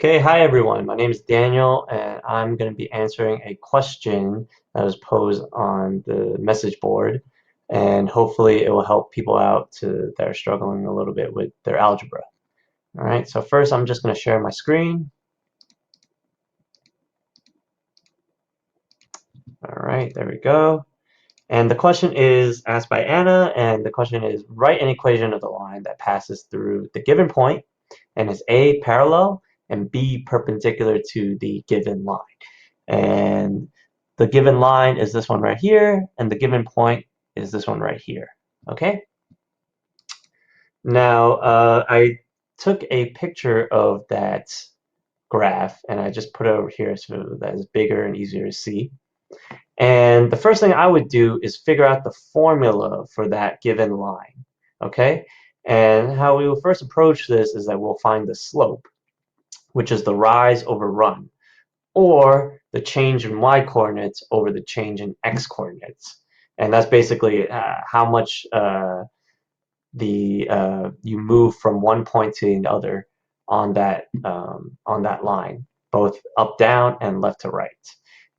Okay, hi everyone. My name is Daniel, and I'm going to be answering a question that was posed on the message board, and hopefully it will help people out that are struggling a little bit with their algebra. All right, so first I'm just going to share my screen. All right, there we go. And the question is asked by Anna, and the question is, write an equation of the line that passes through the given point and is A, parallel, and B, perpendicular to the given line. And the given line is this one right here, and the given point is this one right here. Okay? Now, I took a picture of that graph, and I just put it over here so that it's bigger and easier to see. And the first thing I would do is figure out the formula for that given line, okay? And how we will first approach this is that we'll find the slope, which is the rise over run, or the change in y coordinates over the change in x coordinates. And that's basically how much you move from one point to the other on that line, both up, down, and left to right.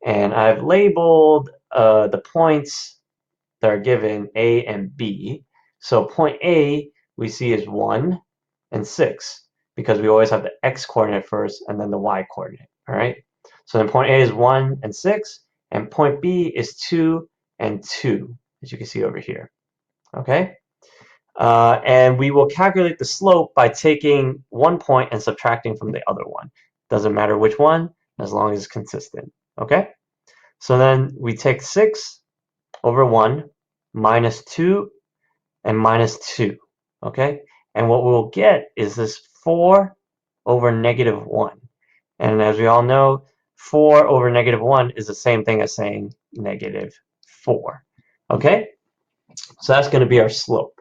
And I've labeled the points that are given A and B. So point A we see is 1 and 6 because we always have the x coordinate first and then the y coordinate. All right. So then point A is 1 and 6, and point B is 2 and 2, as you can see over here. Okay. And we will calculate the slope by taking one point and subtracting from the other one. Doesn't matter which one, as long as it's consistent. Okay? So then we take 6 over 1 minus 2 and minus 2. Okay? And what we'll get is this 4 over negative 1. And as we all know, 4 over negative 1 is the same thing as saying negative 4. Okay? So that's going to be our slope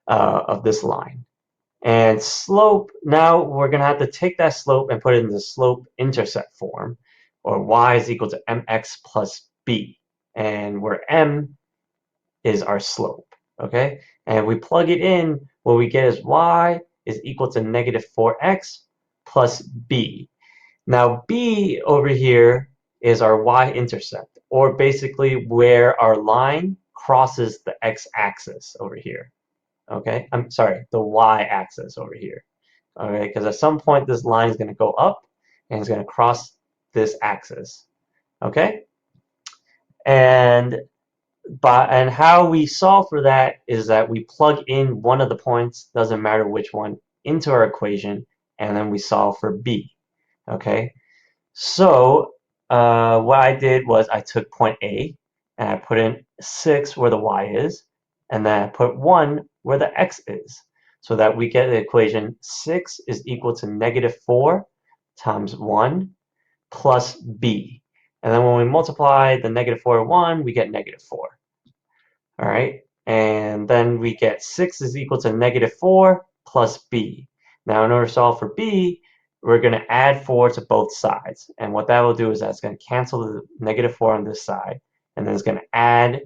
of this line. And slope, now we're going to have to take that slope and put it in the slope intercept form, or y is equal to mx plus b, and where m is our slope, okay? And if we plug it in, what we get is y is equal to negative 4x plus b. Now b over here is our y-intercept, or basically where our line crosses the x-axis over here. Okay, I'm sorry, the y-axis over here. Okay, because at some point this line is going to go up and it's going to cross this axis. Okay, and how we solve for that is that we plug in one of the points, doesn't matter which one, into our equation, and then we solve for b. Okay, so what I did was I took point A and I put in 6 where the y is, and then I put 1 where the x is, so that we get the equation 6 is equal to negative 4 times 1 plus b. And then when we multiply the negative 4 and 1, we get negative 4. All right, and then we get 6 is equal to negative 4 plus b. Now in order to solve for b, we're going to add 4 to both sides. And what that will do is that's going to cancel the negative 4 on this side, and then it's going to add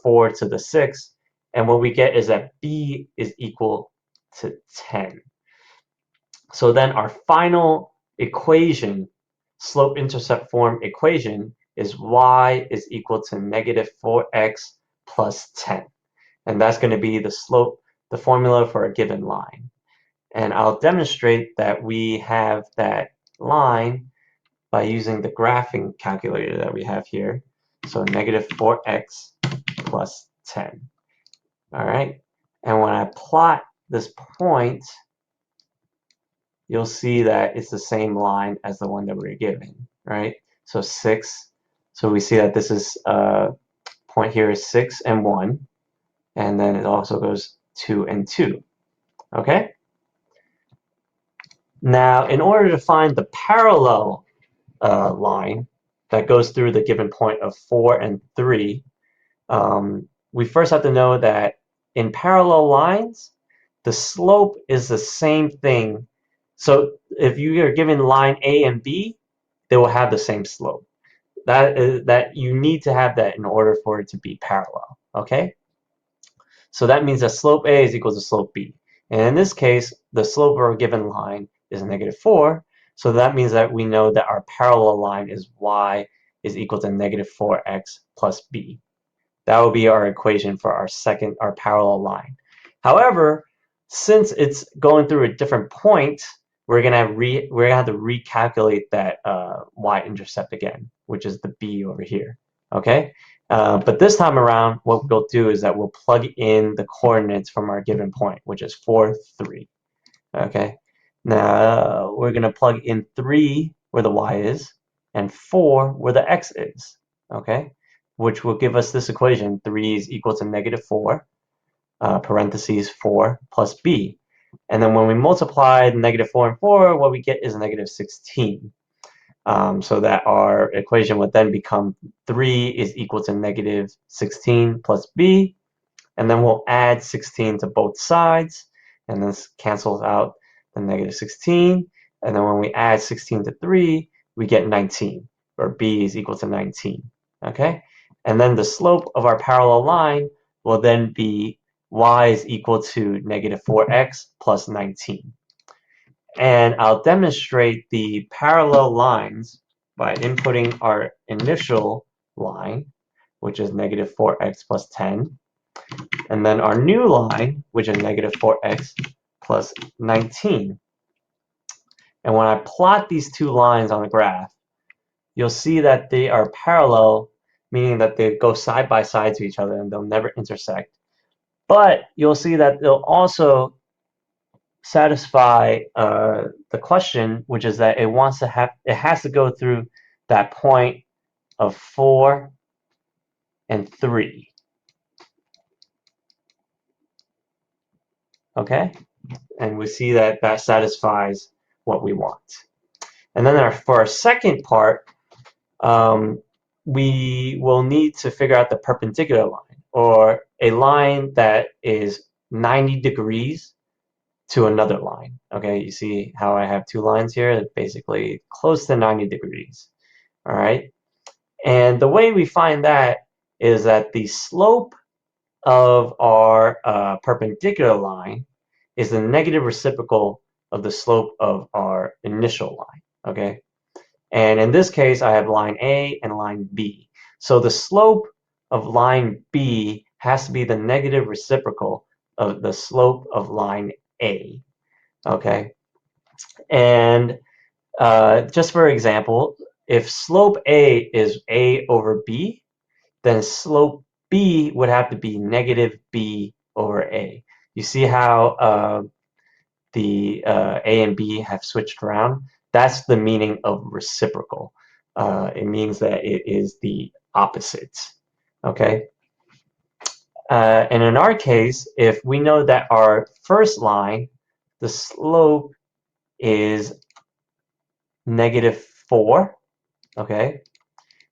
4 to the 6. And what we get is that b is equal to 10. So then our final equation, slope-intercept form equation, is y is equal to negative 4x plus 10. And that's going to be the slope, the formula for a given line. And I'll demonstrate that we have that line by using the graphing calculator that we have here. So negative 4x plus 10. All right. And when I plot this point, you'll see that it's the same line as the one that we were given, right? So 6. So we see that this is point here is 6 and 1. And then it also goes 2 and 2. Okay? Now, in order to find the parallel line that goes through the given point of 4 and 3, we first have to know that in parallel lines, the slope is the same thing. So if you are given line A and B, they will have the same slope. That you need to have that in order for it to be parallel. Okay? So that means that slope A is equal to slope B. And in this case, the slope of our given line is negative 4. So that means that we know that our parallel line is y is equal to negative 4x plus b. That will be our equation for our parallel line. However, since it's going through a different point, we're gonna have to recalculate that y-intercept again, which is the b over here. Okay, but this time around, what we'll do is that we'll plug in the coordinates from our given point, which is 4, 3. Okay, now we're gonna plug in 3 where the y is, and 4 where the x is. Okay, which will give us this equation: 3 is equal to negative 4, parentheses 4 plus b. And then when we multiply negative 4 and 4, what we get is negative 16. So that our equation would then become 3 is equal to negative 16 plus b. And then we'll add 16 to both sides. And this cancels out the negative 16. And then when we add 16 to 3, we get 19, where b is equal to 19. Okay? And then the slope of our parallel line will then be y is equal to negative 4x plus 19. And I'll demonstrate the parallel lines by inputting our initial line, which is negative 4x plus 10, and then our new line, which is negative 4x plus 19. And when I plot these two lines on the graph, you'll see that they are parallel, meaning that they go side by side to each other and they'll never intersect. But you'll see that they'll also satisfy the question, which is that it has to go through that point of 4 and 3. Okay? And we see that that satisfies what we want. And then for our second part, we will need to figure out the perpendicular line, or a line that is 90 degrees to another line. Okay, you see how I have two lines here that basically close to 90 degrees. All right, and the way we find that is that the slope of our perpendicular line is the negative reciprocal of the slope of our initial line. Okay, and in this case, I have line A and line B. So the slope of line B has to be the negative reciprocal of the slope of line A. Okay, and just for example, if slope A is A over B, then slope B would have to be negative B over A. You see how the A and B have switched around? That's the meaning of reciprocal. It means that it is the opposite. Okay. And in our case, if we know that our first line, the slope is negative 4, okay?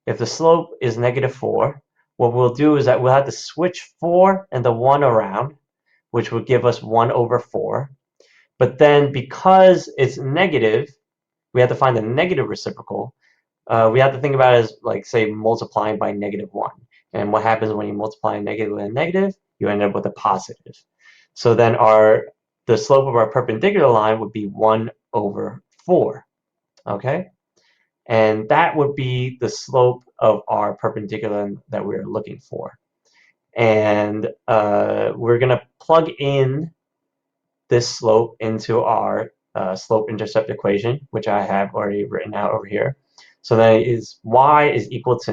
If the slope is negative 4, what we'll do is that we'll have to switch 4 and the 1 around, which would give us 1 over 4. But then because it's negative, we have to find the negative reciprocal. We have to think about it as, like, say, multiplying by negative 1. And what happens when you multiply a negative with a negative? You end up with a positive. So then the slope of our perpendicular line would be 1 over 4. Okay? And that would be the slope of our perpendicular that we're looking for. And we're going to plug in this slope into our slope-intercept equation, which I have already written out over here. So that is y is equal to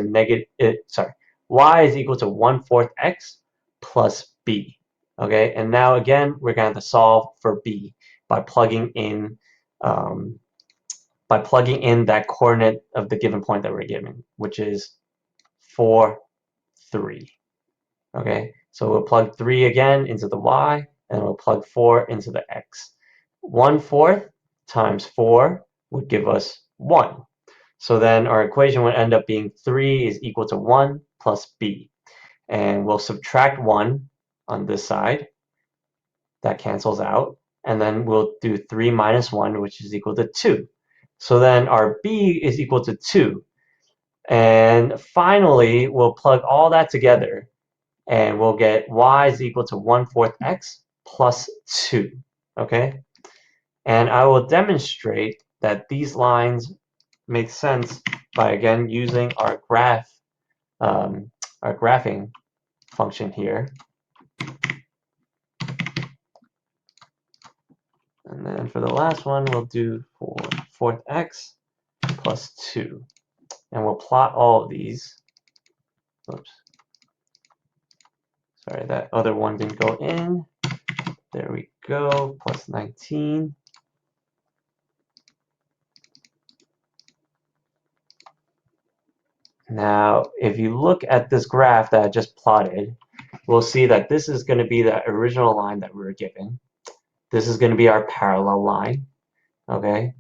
y is equal to 1/4 x plus b. Okay, and now again we're going to have to solve for b by plugging in that coordinate of the given point that we're given, which is 4, 3. Okay, so we'll plug 3 again into the y, and we'll plug 4 into the x. 1/4 times 4 would give us 1. So then our equation would end up being 3 is equal to 1 plus b. And we'll subtract 1 on this side. That cancels out. And then we'll do 3 minus 1, which is equal to 2. So then our b is equal to 2. And finally, we'll plug all that together, and we'll get y is equal to 1/4 x plus 2. Okay? And I will demonstrate that these lines make sense by, again, using our graphing function here. And then for the last one, we'll do for fourth x plus 2. And we'll plot all of these. Oops. Sorry, that other one didn't go in. There we go, plus 19. Now, if you look at this graph that I just plotted, we'll see that this is going to be the original line that we were given. This is going to be our parallel line, okay?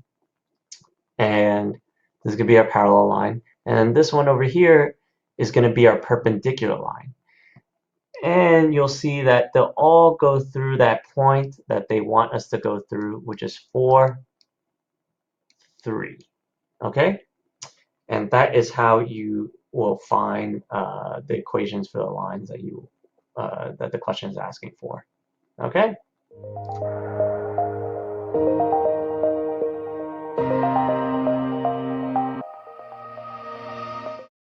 And this is going to be our parallel line. And this one over here is going to be our perpendicular line. And you'll see that they'll all go through that point that they want us to go through, which is 4, 3, okay? And that is how you will find the equations for the lines that that the question is asking for. Okay?